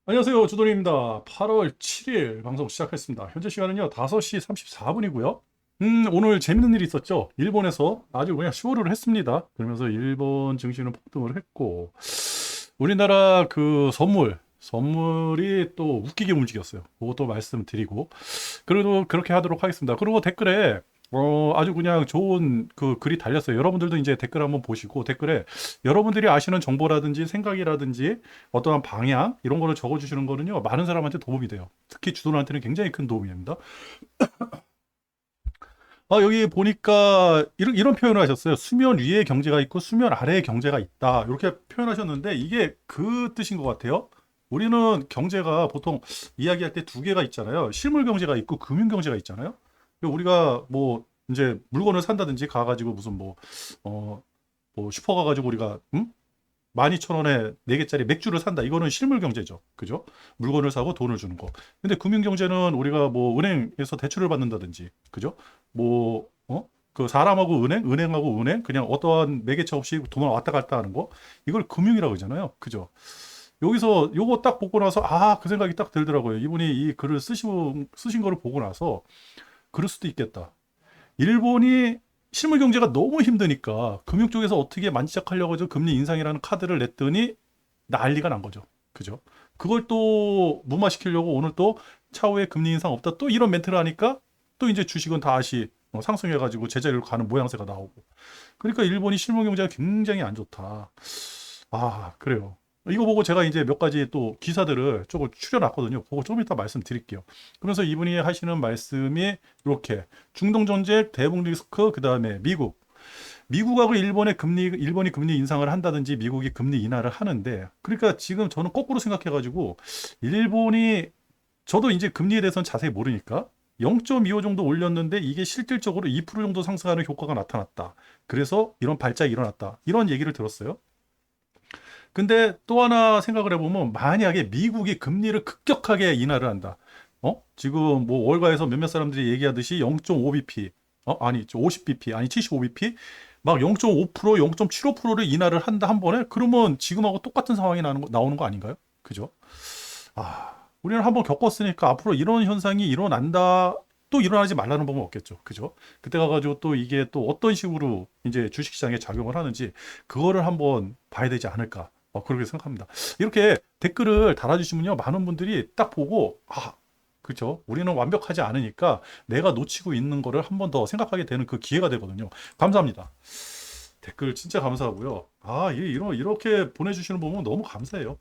안녕하세요. 주돈입니다. 8월 7일 방송 시작했습니다. 현재 시간은요, 5시 34분이고요. 오늘 재밌는 일이 있었죠. 일본에서 아주 그냥 쇼를 했습니다. 그러면서 일본 증시는 폭등을 했고, 우리나라 그 선물이 또 웃기게 움직였어요. 그것도 말씀드리고, 그래도 그렇게 하도록 하겠습니다. 그리고 댓글에 아주 그냥 좋은 그 글이 달렸어요. 여러분들도 이제 댓글 한번 보시고 댓글에 여러분들이 아시는 정보라든지 생각이라든지 어떠한 방향 이런 거를 적어주시는 거는요 많은 사람한테 도움이 돼요. 특히 주도한테는 굉장히 큰 도움이 됩니다. 여기 보니까 이런 표현을 하셨어요. 수면 위에 경제가 있고 수면 아래에 경제가 있다. 이렇게 표현하셨는데 이게 그 뜻인 것 같아요. 우리는 경제가 보통 이야기할 때 두 개가 있잖아요. 실물 경제가 있고 금융 경제가 있잖아요. 우리가 뭐 이제 물건을 산다든지 가가지고 무슨 어, 뭐 슈퍼 가가지고 우리가 12,000원에 4개짜리 맥주를 산다. 이거는 실물 경제죠. 그죠? 물건을 사고 돈을 주는 거. 근데 금융 경제는 우리가 뭐 은행에서 대출을 받는다든지, 그죠? 뭐, 그 사람하고 은행하고 은행, 그냥 어떠한 매개체 없이 돈을 왔다 갔다 하는 거. 이걸 금융이라고 하잖아요. 그죠? 여기서 요거 딱 보고 나서, 그 생각이 딱 들더라고요. 이분이 이 글을 쓰신 거를 보고 나서, 그럴 수도 있겠다. 일본이 실물 경제가 너무 힘드니까 금융 쪽에서 어떻게 만지작하려고 해서 금리 인상이라는 카드를 냈더니 난리가 난 거죠. 그죠? 그걸 또 무마시키려고 오늘 또 차후에 금리 인상 없다 또 이런 멘트를 하니까 또 이제 주식은 다시 상승해가지고 제자리로 가는 모양새가 나오고. 그러니까 일본이 실물 경제가 굉장히 안 좋다. 그래요. 이거 보고 제가 이제 몇 가지 또 기사들을 조금 추려놨거든요. 그거 좀 이따 말씀드릴게요. 그러면서 이분이 하시는 말씀이 이렇게 중동 전쟁, 대북 리스크, 그 다음에 미국하고 일본이 금리 인상을 한다든지 미국이 금리 인하를 하는데, 그러니까 지금 저는 거꾸로 생각해가지고 일본이 저도 이제 금리에 대해서는 자세히 모르니까 0.25 정도 올렸는데 이게 실질적으로 2% 정도 상승하는 효과가 나타났다. 그래서 이런 발작이 일어났다. 이런 얘기를 들었어요. 근데 또 하나 생각을 해보면 만약에 미국이 금리를 급격하게 인하를 한다. 지금 뭐 월가에서 몇몇 사람들이 얘기하듯이 0.5bp, 아니 50bp, 아니 75bp, 막 0.5%, 0.75%를 인하를 한다 한 번에 그러면 지금하고 똑같은 상황이 나오는 거 아닌가요? 그죠? 우리는 한번 겪었으니까 앞으로 이런 현상이 일어난다. 또 일어나지 말라는 법은 없겠죠. 그죠? 그때 가가지고 또 이게 또 어떤 식으로 이제 주식시장에 작용을 하는지 그거를 한번 봐야 되지 않을까. 그렇게 생각합니다. 이렇게 댓글을 달아주시면요. 많은 분들이 딱 보고, 그죠? 우리는 완벽하지 않으니까 내가 놓치고 있는 거를 한 번 더 생각하게 되는 그 기회가 되거든요. 감사합니다. 댓글 진짜 감사하고요. 이렇게 보내주시는 부분 너무 감사해요.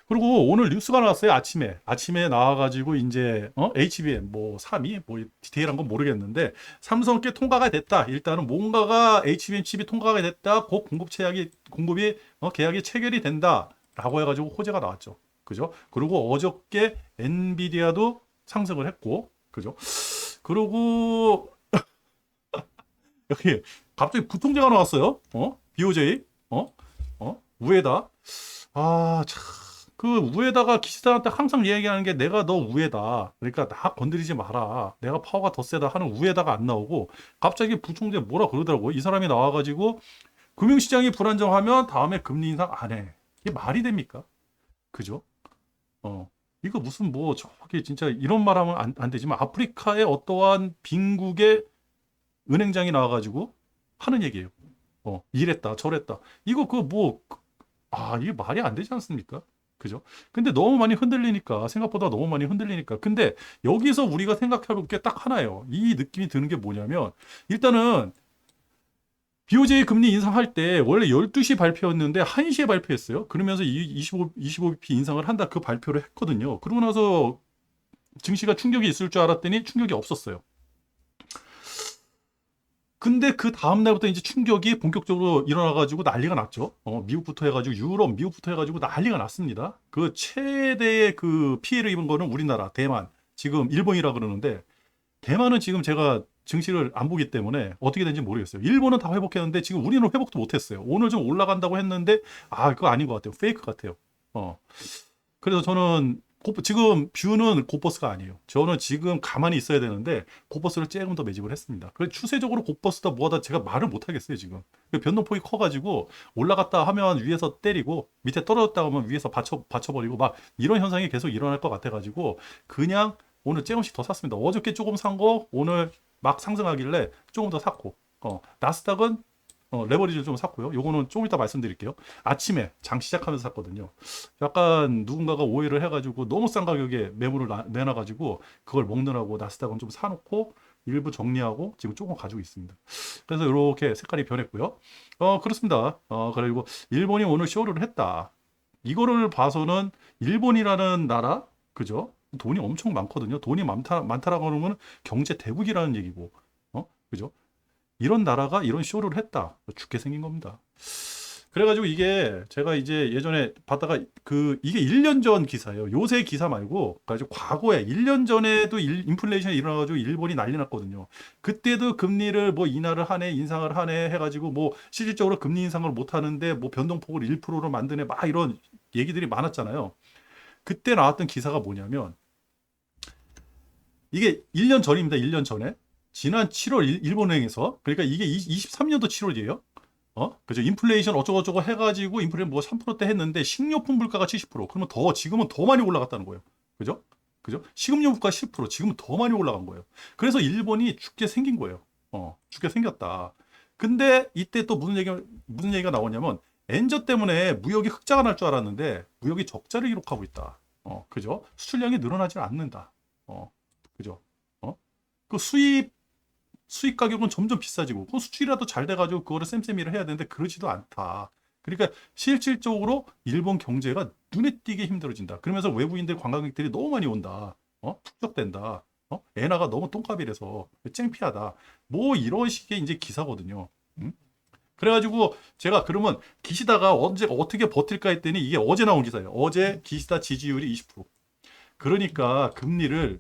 그리고 오늘 뉴스가 나왔어요. 아침에 나와가지고 이제 HBM 뭐 3위 뭐 디테일한 건 모르겠는데 삼성께 통과가 됐다. 일단은 뭔가가 HBM 칩이 통과가 됐다. 곧 공급이 계약이 체결이 된다라고 해가지고 호재가 나왔죠. 그죠? 그리고 어저께 엔비디아도 상승을 했고, 그죠? 그리고 여기 갑자기 부통제가 나왔어요. BOJ, 우에다. 참. 그 우에다가 기시다한테 항상 얘기하는 게 내가 너 우에다. 그러니까 나 건드리지 마라. 내가 파워가 더 세다 하는 우에다가 안 나오고 갑자기 부총재 뭐라 그러더라고요. 이 사람이 나와가지고 금융시장이 불안정하면 다음에 금리 인상 안 해. 이게 말이 됩니까? 그죠? 이거 무슨 뭐 저기 진짜 이런 말 하면 안 되지만 아프리카의 어떠한 빈국의 은행장이 나와가지고 하는 얘기예요. 이랬다 저랬다. 이거 이게 말이 안 되지 않습니까? 그죠? 근데 너무 많이 흔들리니까, 생각보다 너무 많이 흔들리니까. 근데 여기서 우리가 생각해 볼 게 딱 하나예요. 이 느낌이 드는 게 뭐냐면, 일단은, BOJ 금리 인상할 때 원래 12시 발표였는데 1시에 발표했어요. 그러면서 25bp 인상을 한다 그 발표를 했거든요. 그러고 나서 증시가 충격이 있을 줄 알았더니 충격이 없었어요. 근데 그 다음날부터 이제 충격이 본격적으로 일어나가지고 난리가 났죠. 미국부터 해가지고 미국부터 해가지고 난리가 났습니다. 그 최대의 그 피해를 입은 거는 우리나라, 대만, 지금 일본이라 그러는데 대만은 지금 제가 증시를 안 보기 때문에 어떻게 된지 모르겠어요. 일본은 다 회복했는데 지금 우리는 회복도 못했어요. 오늘 좀 올라간다고 했는데 그거 아닌 것 같아요. 페이크 같아요. 그래서 저는 지금 뷰는 곧버스가 아니에요. 저는 지금 가만히 있어야 되는데 곧버스를 조금 더 매집을 했습니다. 그래서 추세적으로 곧버스다 뭐하다 제가 말을 못 하겠어요 지금. 변동폭이 커가지고 올라갔다 하면 위에서 때리고 밑에 떨어졌다 하면 위에서 받쳐버리고 막 이런 현상이 계속 일어날 것 같아가지고 그냥 오늘 조금씩 더 샀습니다. 어저께 조금 산 거 오늘 막 상승하길래 조금 더 샀고 나스닥은 레버리지를 좀 샀고요. 요거는 조금 이따 말씀드릴게요. 아침에 장 시작하면서 샀거든요. 약간 누군가가 오해를 해가지고 너무 싼 가격에 매물을 내놔가지고 그걸 먹느라고 나스닥은 좀 사놓고 일부 정리하고 지금 조금 가지고 있습니다. 그래서 이렇게 색깔이 변했고요. 그렇습니다. 그리고 일본이 오늘 쇼를 했다. 이거를 봐서는 일본이라는 나라, 그죠? 돈이 엄청 많거든요. 돈이 많다라고 하면 경제 대국이라는 얘기고, 그죠? 이런 나라가 이런 쇼를 했다. 죽게 생긴 겁니다. 그래가지고 이게 제가 이제 예전에 봤다가 이게 1년 전 기사예요. 요새 기사 말고 가지고 과거에 1년 전에도 인플레이션이 일어나가지고 일본이 난리 났거든요. 그때도 금리를 뭐 인하를 하네, 인상을 하네 해가지고 뭐 실질적으로 금리 인상을 못 하는데 뭐 변동폭을 1%로 만드네 막 이런 얘기들이 많았잖아요. 그때 나왔던 기사가 뭐냐면 이게 1년 전입니다. 1년 전에. 지난 7월 일본은행에서 그러니까 이게 23년도 7월이에요. 그죠? 인플레이션 어쩌고저쩌고 해가지고 인플레이션 뭐 3%대 했는데 식료품 물가가 70%. 그러면 지금은 더 많이 올라갔다는 거예요. 그죠? 그죠? 식음료 물가 10%. 지금은 더 많이 올라간 거예요. 그래서 일본이 죽게 생긴 거예요. 죽게 생겼다. 근데 이때 또 무슨 얘기가 나오냐면 엔저 때문에 무역이 흑자가 날 줄 알았는데 무역이 적자를 기록하고 있다. 그죠? 수출량이 늘어나지 않는다. 그죠? 그 수입 가격은 점점 비싸지고 그 수출이라도 잘 돼가지고 그거를 쌤쌤이를 해야 되는데 그러지도 않다. 그러니까 실질적으로 일본 경제가 눈에 띄게 힘들어진다. 그러면서 외국인들 관광객들이 너무 많이 온다. 축적된다. 엔화가 너무 똥값이라서 창피하다. 뭐 이런 식의 이제 기사거든요. 응? 그래가지고 제가 그러면 기시다가 언제 어떻게 버틸까 했더니 이게 어제 나온 기사예요. 어제 기시다 지지율이 20%. 그러니까 금리를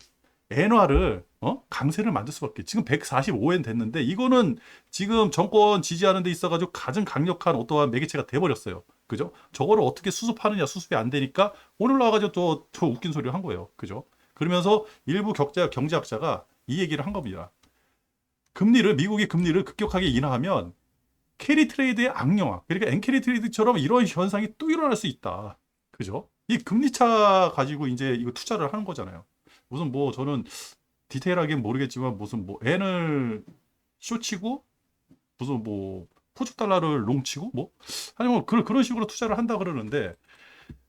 엔화를 강세를 만들 수밖에. 지금 145엔 됐는데 이거는 지금 정권 지지하는 데 있어가지고 가장 강력한 어떠한 매개체가 돼버렸어요. 그죠? 저거를 어떻게 수습하느냐 수습이 안 되니까 오늘 나와가지고 또 저 웃긴 소리를 한 거예요. 그죠? 그러면서 일부 경제학자가 이 얘기를 한 겁니다. 미국이 금리를 급격하게 인하하면 캐리 트레이드의 악영화, 그러니까 엔캐리 트레이드처럼 이런 현상이 또 일어날 수 있다. 그죠? 이 금리차 가지고 이제 이거 투자를 하는 거잖아요. 무슨 뭐 저는 디테일하게 모르겠지만 무슨 뭐 엔을 쇼치고 무슨 뭐 포주 달러를 롱치고 뭐 아니면 그런 식으로 투자를 한다 그러는데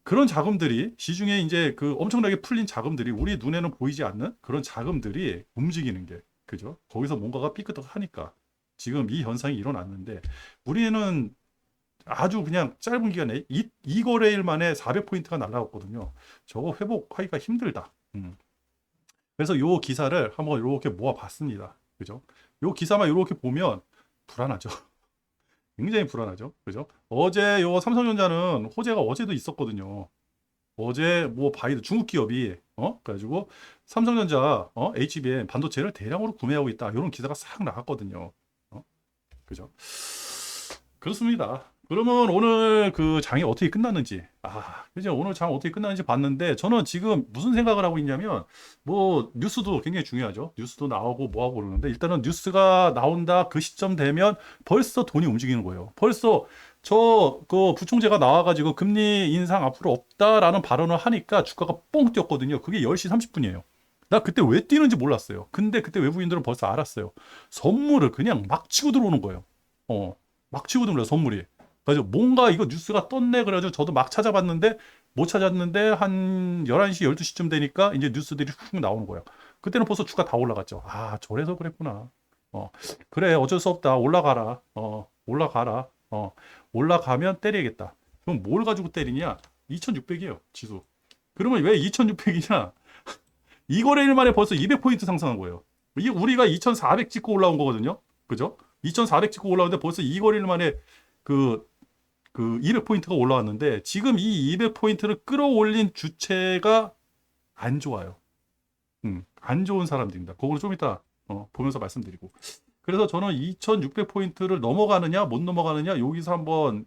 그런 자금들이 시중에 이제 그 엄청나게 풀린 자금들이 우리 눈에는 보이지 않는 그런 자금들이 움직이는 게 그죠? 거기서 뭔가가 삐끗하니까 지금 이 현상이 일어났는데 우리는 아주 그냥 짧은 기간에 이 거래일 만에 400포인트가 날라갔거든요. 저거 회복하기가 힘들다. 그래서 요 기사를 한번 이렇게 모아봤습니다. 그죠? 요 기사만 이렇게 보면 불안하죠. 굉장히 불안하죠. 그죠? 어제 요 삼성전자는 호재가 어제도 있었거든요. 어제 뭐 바이든 중국 기업이 그래가지고 삼성전자 HBM 반도체를 대량으로 구매하고 있다. 이런 기사가 싹 나갔거든요. 그죠? 그렇습니다. 그러면 오늘 그 장이 어떻게 끝났는지, 이제 오늘 장 어떻게 끝났는지 봤는데, 저는 지금 무슨 생각을 하고 있냐면, 뭐, 뉴스도 굉장히 중요하죠. 뉴스도 나오고 뭐하고 그러는데, 일단은 뉴스가 나온다 그 시점 되면 벌써 돈이 움직이는 거예요. 벌써 그 부총재가 나와가지고 금리 인상 앞으로 없다라는 발언을 하니까 주가가 뻥 뛰었거든요. 그게 10시 30분이에요. 나 그때 왜 뛰는지 몰랐어요. 근데 그때 외국인들은 벌써 알았어요. 선물을 그냥 막 치고 들어오는 거예요. 막 치고 들어오는 선물이. 그래서 뭔가 이거 뉴스가 떴네 그래가지고 저도 막 찾아봤는데 못 찾았는데 한 11시 12시쯤 되니까 이제 뉴스들이 훅 나오는 거예요. 그때는 벌써 주가 다 올라갔죠. 저래서 그랬구나. 그래 어쩔 수 없다. 올라가라. 올라가라. 올라가면 때리겠다. 그럼 뭘 가지고 때리냐? 2600이에요 지수. 그러면 왜 2600이냐? 이 거래일 만에 벌써 200포인트 상승한 거예요. 이게 우리가 2400 찍고 올라온 거거든요. 그죠? 2400 찍고 올라오는데 벌써 이 거래일 만에 그 200포인트가 올라왔는데 지금 이 200포인트를 끌어올린 주체가 안 좋아요. 안 좋은 사람들입니다. 그걸 좀 이따 보면서 말씀드리고. 그래서 저는 2600포인트를 넘어가느냐 못 넘어가느냐 여기서 한번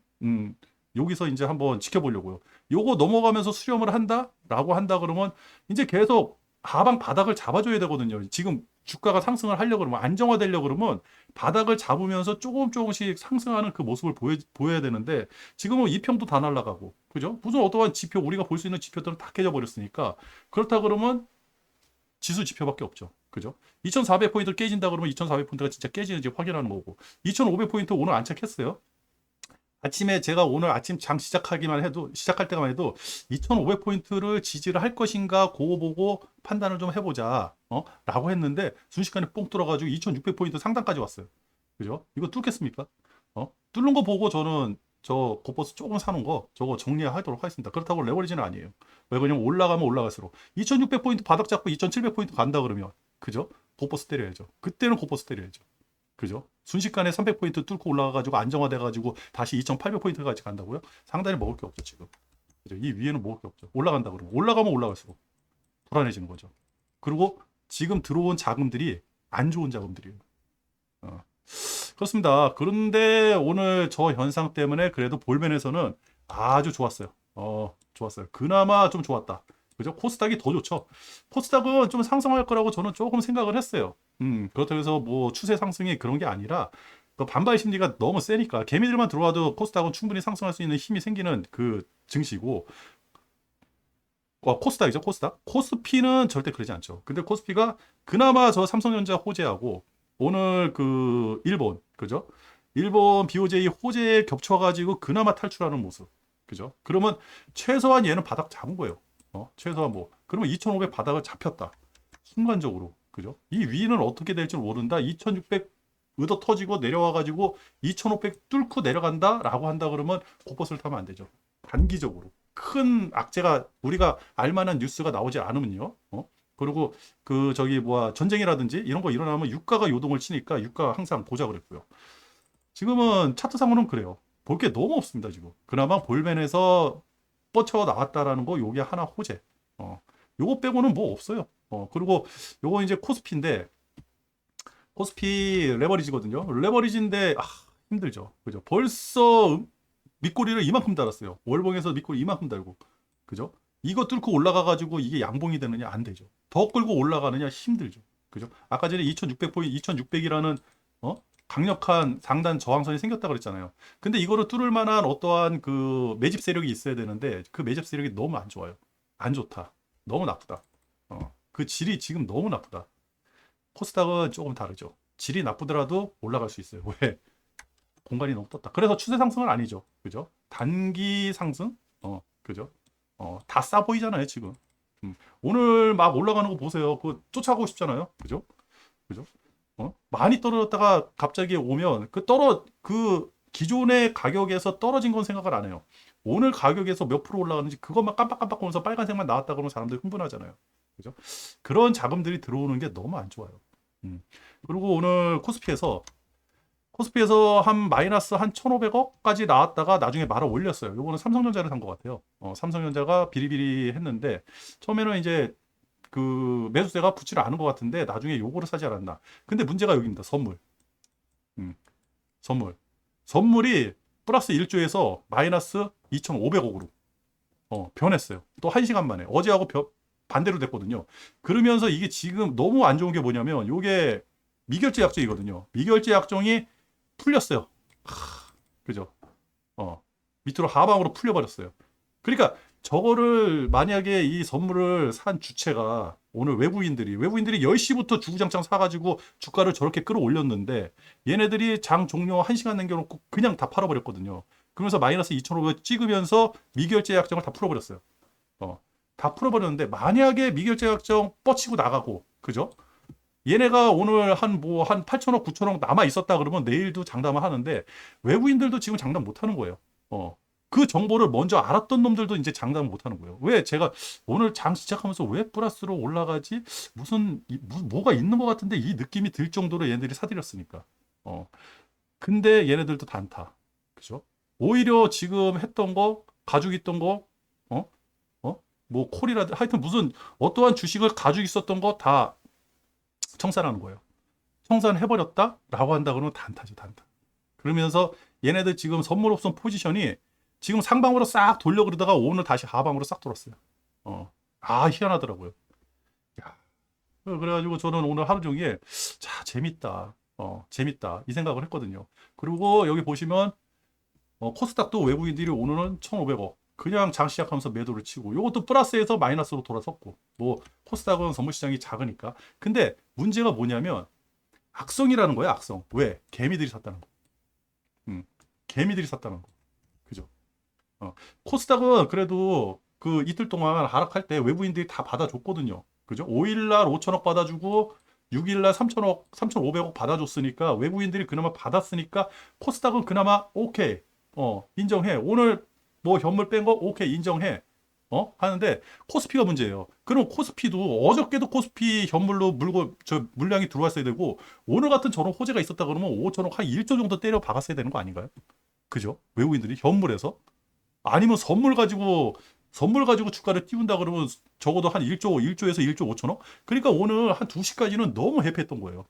여기서 이제 한번 지켜보려고요. 요거 넘어가면서 수렴을 한다라고 한다 그러면 이제 계속 하방 바닥을 잡아줘야 되거든요. 지금 주가가 상승을 하려고 그러면 안정화되려고 그러면 바닥을 잡으면서 조금씩 상승하는 그 모습을 보여야 되는데 지금은 이평도 다 날아가고 그죠? 무슨 어떠한 지표 우리가 볼 수 있는 지표들은 다 깨져 버렸으니까 그렇다 그러면 지수 지표밖에 없죠. 그죠? 2400포인트 깨진다 그러면 2400포인트가 진짜 깨지는지 확인하는 거고 2500포인트 오늘 안착했어요. 아침에 제가 오늘 아침 장 시작할 때만 해도 2500포인트를 지지를 할 것인가 그거 보고 판단을 좀 해보자 라고 했는데 순식간에 뽕 뚫어가지고 2600포인트 상단까지 왔어요. 그죠? 이거 뚫겠습니까? 뚫는 거 보고 저는 저 고버스 조금 사는 거 저거 정리하도록 하겠습니다. 그렇다고 레버리지는 아니에요. 왜 그러냐면 올라가면 올라갈수록 2600포인트 바닥 잡고 2700포인트 간다 그러면 그죠? 고버스 때려야죠. 그때는 고버스 때려야죠. 그죠? 순식간에 300포인트 뚫고 올라가가지고 안정화돼가지고 다시 2800포인트까지 간다고요? 상당히 먹을 게 없죠, 지금. 그죠? 이 위에는 먹을 게 없죠. 올라간다 그러면. 올라가면 올라갈수록 불안해지는 거죠. 그리고 지금 들어온 자금들이 안 좋은 자금들이에요. 어. 그렇습니다. 그런데 오늘 저 현상 때문에 그래도 볼멘에서는 아주 좋았어요. 좋았어요. 그나마 좀 좋았다. 그죠? 코스닥이 더 좋죠. 코스닥은 좀 상승할 거라고 저는 조금 생각을 했어요. 그렇다고 해서 뭐 추세 상승이 그런 게 아니라 그 반발 심리가 너무 세니까 개미들만 들어와도 코스닥은 충분히 상승할 수 있는 힘이 생기는 그 증시고 코스닥이죠, 코스닥. 코스피는 절대 그러지 않죠. 근데 코스피가 그나마 저 삼성전자 호재하고 오늘 그 일본, 그죠? 일본 BOJ 호재에 겹쳐가지고 그나마 탈출하는 모습. 그죠? 그러면 최소한 얘는 바닥 잡은 거예요. 최소한 뭐. 그러면 2500 바닥을 잡혔다. 순간적으로. 그죠? 이 위는 어떻게 될지 모른다. 2600 의도 터지고 내려와가지고 2500 뚫고 내려간다라고 한다 그러면 고버스를 타면 안 되죠. 단기적으로. 큰 악재가 우리가 알만한 뉴스가 나오지 않으면요. 그리고 그 저기 뭐야 전쟁이라든지 이런 거 일어나면 유가가 요동을 치니까 유가가 항상 보자 그랬고요. 지금은 차트상으로는 그래요. 볼 게 너무 없습니다 지금. 그나마 볼멘에서 뻗쳐 나왔다라는 거 요게 하나 호재. 요거 빼고는 뭐 없어요. 그리고 요거 이제 코스피인데 코스피 레버리지거든요. 레버리지인데 힘들죠. 그죠? 벌써 밑꼬리를 이만큼 달았어요. 월봉에서 밑꼬리 이만큼 달고. 그죠? 이거 뚫고 올라가가지고 이게 양봉이 되느냐? 안 되죠. 더 끌고 올라가느냐? 힘들죠. 그죠? 아까 전에 2600포인트, 2600이라는, 강력한 상단 저항선이 생겼다 그랬잖아요. 근데 이거를 뚫을 만한 어떠한 그 매집 세력이 있어야 되는데 그 매집 세력이 너무 안 좋아요. 안 좋다. 너무 나쁘다. 그 질이 지금 너무 나쁘다. 코스닥은 조금 다르죠. 질이 나쁘더라도 올라갈 수 있어요. 왜? 공간이 너무 떴다. 그래서 추세 상승은 아니죠. 그죠? 단기 상승? 그죠? 다 싸 보이잖아요, 지금. 오늘 막 올라가는 거 보세요. 그거 쫓아가고 싶잖아요. 그죠? 그죠? 많이 떨어졌다가 갑자기 오면 그 기존의 가격에서 떨어진 건 생각을 안 해요. 오늘 가격에서 몇 프로 올라가는지 그것만 깜빡깜빡 보면서 빨간색만 나왔다 그러면 사람들이 흥분하잖아요. 그죠? 그런 자금들이 들어오는 게 너무 안 좋아요. 그리고 오늘 코스피에서 한 마이너스 한 1,500억까지 나왔다가 나중에 말아 올렸어요. 요거는 삼성전자를 산 것 같아요. 삼성전자가 비리비리 했는데 처음에는 이제 그 매수세가 붙지를 않은 것 같은데 나중에 요거를 사지 않았나. 근데 문제가 여기입니다. 선물. 선물. 선물이 플러스 1조에서 마이너스 2,500억으로 변했어요. 또 1시간 만에. 어제하고 반대로 됐거든요. 그러면서 이게 지금 너무 안 좋은 게 뭐냐면 요게 미결제 약정이거든요. 미결제 약정이 풀렸어요. 그죠? 밑으로 하방으로 풀려버렸어요. 그러니까 저거를 만약에 이 선물을 산 주체가 오늘 외국인들이 10시부터 주구장창 사가지고 주가를 저렇게 끌어올렸는데 얘네들이 장 종료 1시간 남겨놓고 그냥 다 팔아버렸거든요. 그러면서 마이너스 2,500 찍으면서 미결제 약정을 다 풀어버렸어요. 다 풀어버렸는데 만약에 미결제 약정 뻗치고 나가고 그죠? 얘네가 오늘 한 8천억, 9천억 남아 있었다 그러면 내일도 장담을 하는데 외국인들도 지금 장담 못 하는 거예요. 그 정보를 먼저 알았던 놈들도 이제 장담을 못 하는 거예요. 왜 제가 오늘 장 시작하면서 왜 플러스로 올라가지? 뭐가 있는 것 같은데 이 느낌이 들 정도로 얘네들이 사들였으니까. 근데 얘네들도 단타. 그죠? 오히려 지금 했던 거, 가지고 있던 거, 뭐 콜이라든 하여튼 무슨 어떠한 주식을 가지고 있었던 거 다 청산하는 거예요. 청산해버렸다라고 한다 그러면 단타죠, 단타. 그러면서 얘네들 지금 선물 옵션 포지션이 지금 상방으로 싹 돌려 그러다가 오늘 다시 하방으로 싹 돌았어요. 희한하더라고요. 야, 그래가지고 저는 오늘 하루 종일 자 재밌다. 재밌다 이 생각을 했거든요. 그리고 여기 보시면 코스닥도 외국인들이 오늘은 1,500억 그냥 장 시작하면서 매도를 치고 이것도 플러스에서 마이너스로 돌아섰고 뭐 코스닥은 선물 시장이 작으니까. 근데 문제가 뭐냐면 악성이라는 거야. 악성. 왜? 개미들이 샀다는 거. 개미들이 샀다는 거. 그죠? 코스닥은 그래도 그 이틀 동안 하락할 때 외부인들이 다 받아줬거든요. 그죠? 5일날 5천억 받아주고 6일날 3천억, 3,500억 받아줬으니까 외부인들이 그나마 받았으니까 코스닥은 그나마 오케이. 인정해. 오늘 뭐 현물 뺀 거 오케이 인정해. 하는데 코스피가 문제예요. 그럼 코스피도 어저께도 코스피 현물로 물고 저 물량이 들어왔어야 되고 오늘 같은 저런 호재가 있었다 그러면 5천억 한 1조 정도 때려 박았어야 되는 거 아닌가요? 그죠? 외국인들이 현물에서 아니면 선물 가지고 주가를 띄운다 그러면 적어도 한 1조에서 1조 5천억? 그러니까 오늘 한 2시까지는 너무 해피했던 거예요.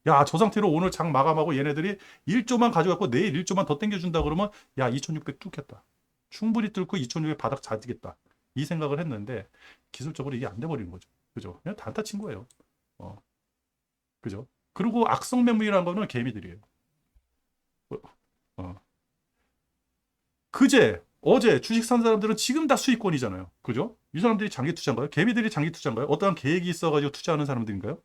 야, 저 상태로 오늘 장 마감하고 얘네들이 1조만 가져갖고 내일 1조만 더 땡겨준다 그러면 야, 2600 뚫겠다. 충분히 뚫고 2600 바닥 잡겠다. 이 생각을 했는데 기술적으로 이게 안 돼버리는 거죠. 그죠? 그냥 단타 친 거예요. 어, 그죠? 그리고 악성 매물이라는 거는 개미들이에요. 어, 어. 어제 주식 산 사람들은 지금 다 수익권이잖아요. 그죠? 이 사람들이 장기 투자인가요? 개미들이 장기 투자인가요? 어떠한 계획이 있어가지고 투자하는 사람들인가요?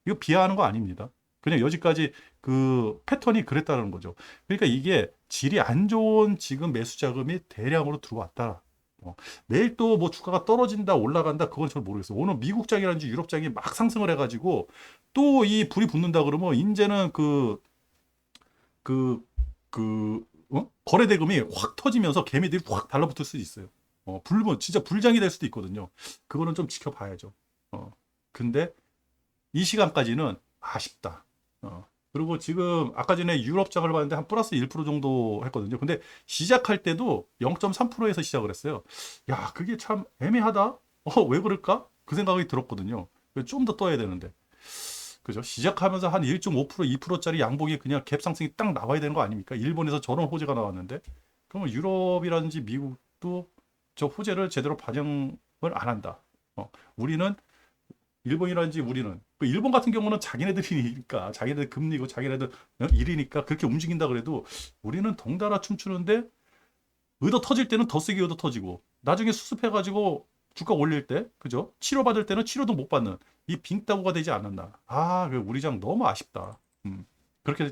이거 비하하는 거 아닙니다. 그냥 여지까지 그 패턴이 그랬다는 거죠. 그러니까 이게 질이 안 좋은 지금 매수 자금이 대량으로 들어왔다. 내일 또 뭐 주가가 떨어진다 올라간다 그건 잘 모르겠어요. 오늘 미국장이라든지 유럽장이 막 상승을 해가지고 또 이 불이 붙는다 그러면 이제는 그, 거래 대금이 확 터지면서 개미들이 확 달라붙을 수도 있어요. 진짜 불장이 될 수도 있거든요. 그거는 좀 지켜봐야죠. 근데 이 시간까지는 아쉽다. 그리고 지금 아까 전에 유럽장을 봤는데 한 플러스 1% 정도 했거든요. 근데 시작할 때도 0.3%에서 시작을 했어요. 야, 그게 참 애매하다. 왜 그럴까? 그 생각이 들었거든요. 좀 더 떠야 되는데. 그죠? 시작하면서 한 1.5%, 2%짜리 양봉이 그냥 갭 상승이 딱 나와야 되는 거 아닙니까? 일본에서 저런 호재가 나왔는데. 그러면 유럽이라든지 미국도 저 호재를 제대로 반영을 안 한다. 우리는 일본이라든지 우리는 그 일본 같은 경우는 자기네들이니까 자기네들 금리고 자기네들 일이니까 그렇게 움직인다 그래도 우리는 덩달아 춤추는데 의도 터질 때는 더 세게 의도 터지고 나중에 수습해가지고 주가 올릴 때 그죠? 치료받을 때는 치료도 못 받는 이 빙따구가 되지 않았나. 우리 장 너무 아쉽다. 그렇게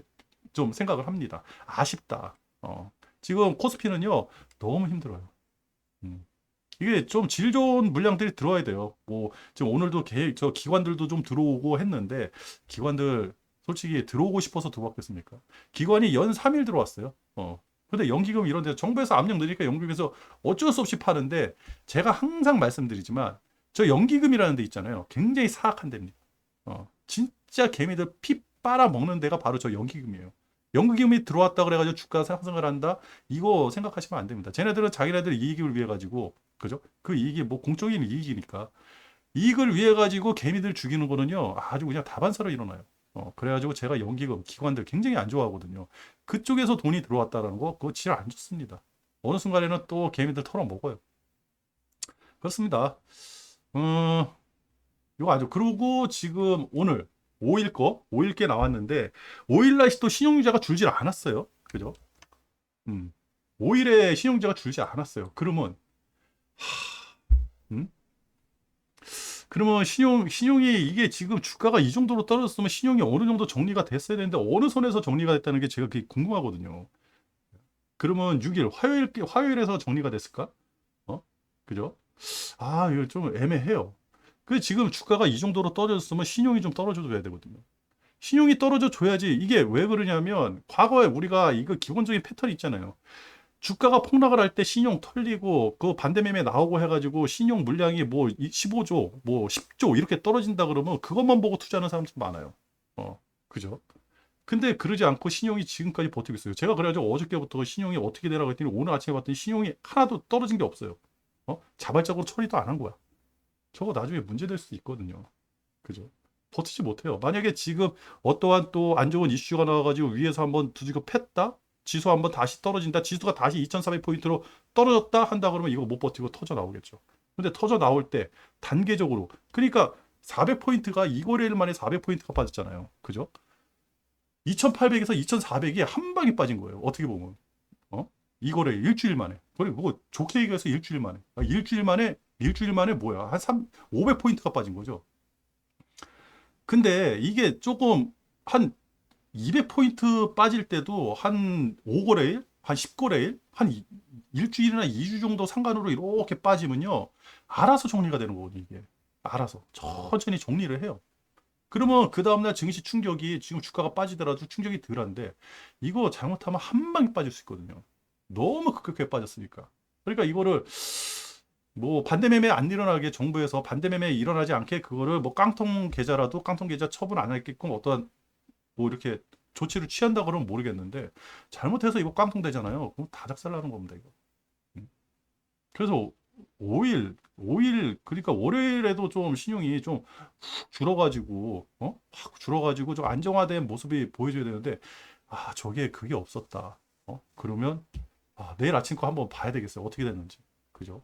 좀 생각을 합니다. 아쉽다. 지금 코스피는요 너무 힘들어요. 음. 이게 좀 질 좋은 물량들이 들어와야 돼요. 뭐 지금 오늘도 저 기관들도 좀 들어오고 했는데 기관들 솔직히 들어오고 싶어서 들어왔겠습니까? 기관이 연 3일 들어왔어요. 근데 연기금 이런 데 정부에서 압력 넣으니까 연기금에서 어쩔 수 없이 파는데 제가 항상 말씀드리지만 저 연기금이라는 데 있잖아요. 굉장히 사악한 데입니다. 진짜 개미들 피 빨아 먹는 데가 바로 저 연기금이에요. 연기금이 들어왔다 그래가지고 주가 상승을 한다? 이거 생각하시면 안 됩니다. 쟤네들은 자기네들 이익을 위해 가지고 그죠? 그 이익이 뭐 공적인 이익이니까 이익을 위해 가지고 개미들 죽이는 거는요 아주 그냥 다반사로 일어나요. 그래가지고 제가 연기금 기관들 굉장히 안 좋아하거든요. 그쪽에서 돈이 들어왔다라는 거 그거 질 안 좋습니다. 어느 순간에는 또 개미들 털어 먹어요. 그렇습니다. 이거 아주 그리고 지금 오늘 5일 게 나왔는데 5일 날씨 또 신용유자가 줄질 않았어요. 그죠? 5일에 신용유자가 줄지 않았어요. 음? 그러면 신용이 이게 지금 주가가 이 정도로 떨어졌으면 신용이 어느 정도 정리가 됐어야 되는데 어느 선에서 정리가 됐다는 게 제가 그게 궁금하거든요. 그러면 6일 화요일에서 정리가 됐을까? 그죠? 이거 좀 애매해요. 지금 주가가 이 정도로 떨어졌으면 신용이 좀 떨어져줘야 되거든요. 신용이 떨어져 줘야지. 이게 왜 그러냐면 과거에 우리가 이거 기본적인 패턴이 있잖아요. 주가가 폭락을 할 때 신용 털리고 그 반대매매 나오고 해가지고 신용 물량이 뭐 15조, 뭐 10조 이렇게 떨어진다 그러면 그것만 보고 투자하는 사람들 많아요. 그죠? 근데 그러지 않고 신용이 지금까지 버티고 있어요. 제가 그래가지고 어저께부터 신용이 어떻게 되라고 했더니 오늘 아침에 봤더니 신용이 하나도 떨어진 게 없어요. 자발적으로 처리도 안 한 거야. 저거 나중에 문제될 수도 있거든요. 그죠? 버티지 못해요. 만약에 지금 어떠한 또 안 좋은 이슈가 나와가지고 위에서 한번 두지고 팼다? 지수 한번 다시 떨어진다. 지수가 다시 2,400포인트로 떨어졌다 한다 그러면 이거 못 버티고 터져 나오겠죠. 근데 터져 나올 때 단계적으로 그러니까 400포인트가 이거래일 만에 400포인트가 빠졌잖아요. 그죠? 2,800에서 2,400이 한 방에 빠진 거예요. 어떻게 보면. 이거래 일주일 만에. 그리고 뭐 좋게 얘기해서 일주일 만에. 일주일 만에 뭐야? 한 500포인트가 빠진 거죠. 근데 이게 조금 한 200포인트 빠질 때도 한 5거래일, 한 10거래일, 한 일주일이나 2주 정도 상관으로 이렇게 빠지면요. 알아서 정리가 되는 거거든요, 이게. 알아서. 천천히 정리를 해요. 그러면 그 다음날 증시 충격이 지금 주가가 빠지더라도 충격이 덜한데 이거 잘못하면 한 방에 빠질 수 있거든요. 너무 급격하게 빠졌으니까. 그러니까 이거를 뭐 반대매매 안 일어나게 정부에서 반대매매 일어나지 않게 그거를 뭐 깡통 계좌라도 깡통 계좌 처분 안 하게끔 어떠한 뭐 이렇게 조치를 취한다 그러면 모르겠는데 잘못해서 이거 깡통 되잖아요. 그럼 다 작살나는 겁니다, 이거. 그래서 5일 그러니까 월요일에도 좀 신용이 좀 훅 줄어가지고 확 줄어가지고 좀 안정화된 모습이 보여줘야 되는데 저게 그게 없었다. 그러면 내일 아침 거 한번 봐야 되겠어요. 어떻게 됐는지. 그죠?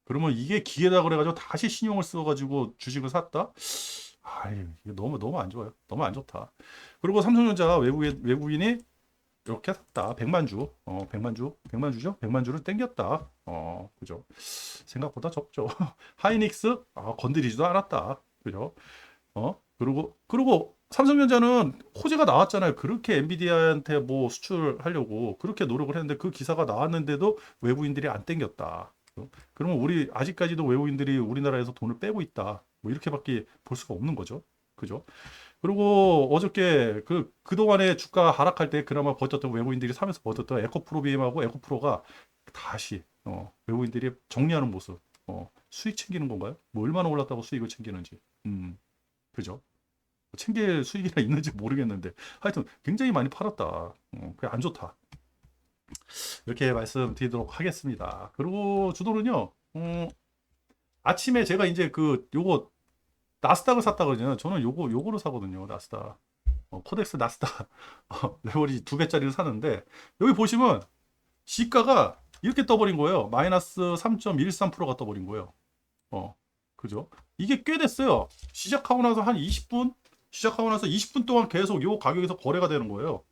그러면 이게 기회다 그래가지고 다시 신용을 써가지고 주식을 샀다? 이게 너무 안 좋아요. 너무 안 좋다. 그리고 삼성전자 외국인이 이렇게 샀다. 100만 주. 100만 주죠? 100만 주를 땡겼다. 그죠? 생각보다 적죠. 하이닉스 건드리지도 않았다. 그죠? 그리고 삼성전자는 호재가 나왔잖아요. 그렇게 엔비디아한테 뭐 수출하려고 그렇게 노력을 했는데 그 기사가 나왔는데도 외국인들이 안 땡겼다. 그러면 우리 아직까지도 외국인들이 우리나라에서 돈을 빼고 있다. 뭐 이렇게밖에 볼 수가 없는 거죠. 그죠? 그리고 어저께 그동안에 주가 하락할 때 그나마 버텼던 외국인들이 사면서 버텼던 에코프로 BM하고 에코프로가 다시 외국인들이 정리하는 모습. 수익 챙기는 건가요? 뭐 얼마나 올랐다고 수익을 챙기는지. 그죠? 챙길 수익이나 있는지 모르겠는데 하여튼 굉장히 많이 팔았다. 그게 안 좋다. 이렇게 말씀드리도록 하겠습니다. 그리고 주도는요. 아침에 제가 이제 요거 나스닥을 샀다 그러잖아요. 저는 요거로 사거든요. 나스닥. 코덱스 나스닥 레버리지 2배짜리를 사는데 여기 보시면 시가가 이렇게 떠버린 거예요. 마이너스 3.13%가 떠버린 거예요. 그죠? 이게 꽤 됐어요. 시작하고 나서 한 20분? 시작하고 나서 20분 동안 계속 요 가격에서 거래가 되는 거예요.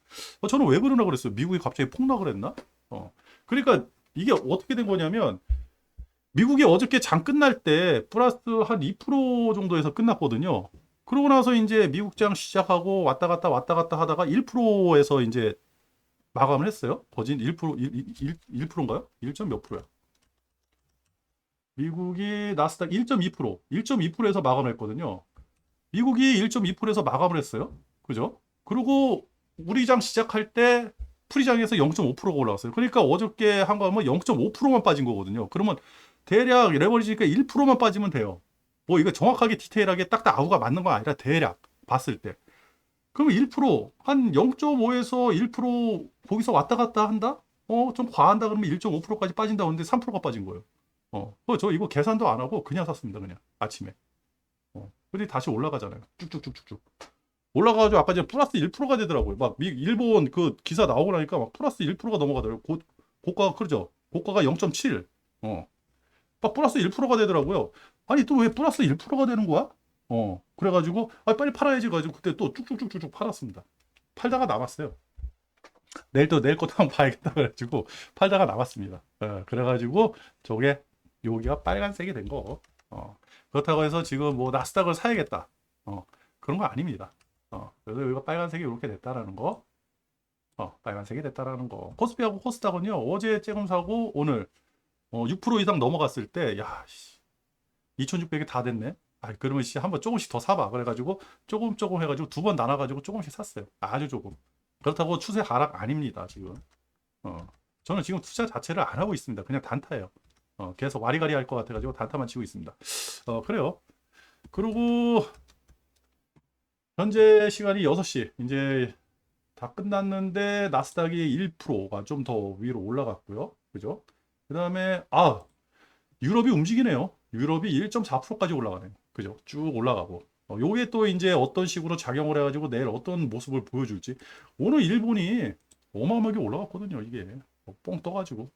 저는 왜 그러나 그랬어요. 미국이 갑자기 폭락을 했나? 그러니까 이게 어떻게 된 거냐면 미국이 어저께 장 끝날 때 플러스 한 2% 정도에서 끝났거든요. 그러고 나서 이제 미국 장 시작하고 왔다 갔다 하다가 1%에서 이제 마감을 했어요. 버진 1%인가요? 1. 몇 프로야? 미국이 나스닥 1.2%, 1.2%에서 마감을 했거든요. 미국이 1.2%에서 마감을 했어요. 그죠? 그리고 우리 장 시작할 때 프리장에서 0.5%가 올라왔어요. 그러니까 어저께 한 거 하면 0.5%만 빠진 거거든요. 그러면 대략 레버리지가 1%만 빠지면 돼요. 뭐 이거 정확하게 디테일하게 딱딱 아우가 맞는 건 아니라 대략 봤을 때. 그러면 1%, 한 0.5에서 1% 거기서 왔다 갔다 한다? 좀 과한다 그러면 1.5%까지 빠진다 그러는데 3%가 빠진 거예요. 저 이거 계산도 안 하고 그냥 샀습니다. 그냥 아침에. 근데 다시 올라가잖아요. 쭉쭉쭉쭉쭉. 올라가가지고 아까 전에 플러스 1%가 되더라고요. 막 일본 그 기사 나오고 나니까 막 플러스 1%가 넘어가더라고요. 고가가 그러죠. 고가가 0.7. 막 플러스 1%가 되더라고요. 아니 또 왜 플러스 1%가 되는 거야? 그래가지고 빨리 팔아야지 가지고 그때 또 쭉쭉쭉쭉 팔았습니다. 팔다가 남았어요. 내일 것도 한번 봐야겠다 그래가지고 팔다가 남았습니다. 그래가지고 저게 여기가 빨간색이 된 거. 그렇다고 해서 지금 뭐 나스닥을 사야겠다. 그런 거 아닙니다. 그래서 여기가 빨간색이 이렇게 됐다라는 거. 빨간색이 됐다라는 거. 코스피하고 코스닥은요 어제 조금 사고 오늘 6% 이상 넘어갔을 때, 야, 2,600이 다 됐네. 그러면 한번 조금씩 더 사봐. 그래가지고 조금 해가지고 2번 나눠가지고 조금씩 샀어요. 아주 조금. 그렇다고 추세 하락 아닙니다, 지금. 저는 지금 투자 자체를 안 하고 있습니다. 그냥 단타예요. 계속 와리가리 할 것 같아가지고 단타만 치고 있습니다. 그래요. 그리고 현재 시간이 6시. 이제 다 끝났는데 나스닥이 1%가 좀 더 위로 올라갔고요. 그죠? 그 다음에 유럽이 움직이네요. 유럽이 1.4%까지 올라가네요. 그죠? 쭉 올라가고. 요게 또 이제 어떤 식으로 작용을 해가지고 내일 어떤 모습을 보여줄지. 오늘 일본이 어마어마하게 올라갔거든요. 이게 뻥 떠가지고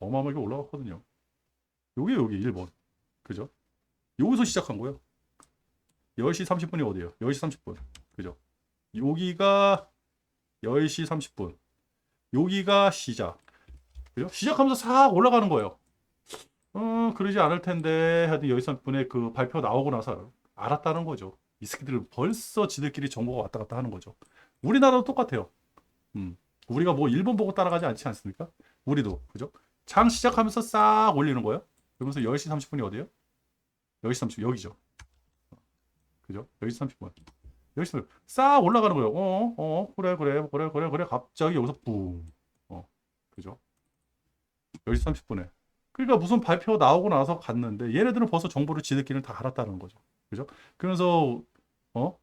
어마어마하게 올라갔거든요. 여기 1번. 그죠? 여기서 시작한 거예요. 10시 30분이 어디예요? 10시 30분. 그죠? 여기가 10시 30분. 여기가 시작. 그죠? 시작하면서 싹 올라가는 거예요. 그러지 않을 텐데 하여튼 10시 30분에 그 발표 나오고 나서 알았다는 거죠. 이 새끼들은 벌써 지들끼리 정보가 왔다 갔다 하는 거죠. 우리나라도 똑같아요. 음. 우리가 뭐 일본 보고 따라가지 않지 않습니까? 우리도. 그죠? 장 시작하면서 싹 올리는 거예요. 그러면서 10시 30분이 어디예요? 10시 30분 여기죠. 그죠? 10시 30분. 10시 30분. 싹 올라가는 거예요. 그래. 갑자기 여기서 뿡. 그죠? 10시 30분에. 그러니까 무슨 발표 나오고 나서 갔는데 얘네들은 벌써 정보를 지들끼리는 다 알았다는 거죠. 그죠? 그러면서 어?